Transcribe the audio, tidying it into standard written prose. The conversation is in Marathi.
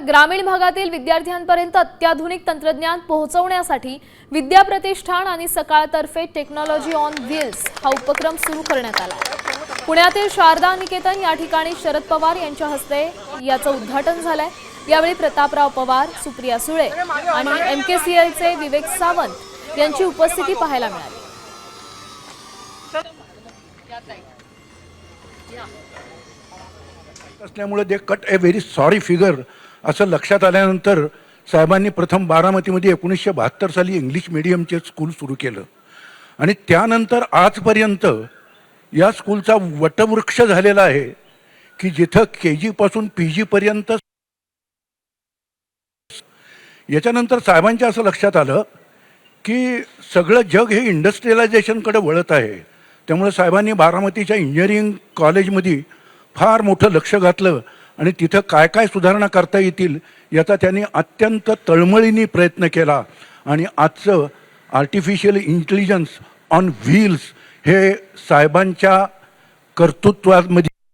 ग्रामीण भागातील विद्यार्थ्यांपर्यंत अत्याधुनिक तंत्रज्ञान पोहोचवण्यासाठी विद्या प्रतिष्ठान आणि सकाळतर्फे टेक्नॉलॉजी ऑन व्हील्स हा उपक्रम सुरू करण्यात आला। पुण्यातील शारदा निकेतन या ठिकाणी शरद पवार यांच्या हस्ते याचं उद्घाटन झालंय। यावेळी प्रतापराव पवार, सुप्रिया सुळे आणि एमकेसीएलचे विवेक सावंत यांची उपस्थिती पाहायला मिळाली। असल्यामुळे दे कट ए व्हेरी सॉरी फिगर असं लक्षात आल्यानंतर साहेबांनी प्रथम बारामतीमध्ये 1972 साली इंग्लिश मीडियमचे स्कूल सुरू केलं आणि त्यानंतर आजपर्यंत या स्कूलचा वटवृक्ष झालेला आहे की जिथं केजी पासून पीजी पर्यंत। याच्यानंतर साहेबांच्या असं लक्षात आलं की सगळं जग हे इंडस्ट्रियलायझेशनकडे वळत आहे। त्यामुळे साहेबांनी बारामतीच्या इंजिनिअरिंग कॉलेजमध्ये फार मोठं लक्ष घातलं आणि तिथं काय काय सुधारणा करता येतील याचा त्यांनी अत्यंत तळमळीने प्रयत्न केला आणि आजचं आर्टिफिशियल इंटेलिजन्स ऑन व्हील्स हे साहेबांच्या कर्तृत्वामध्ये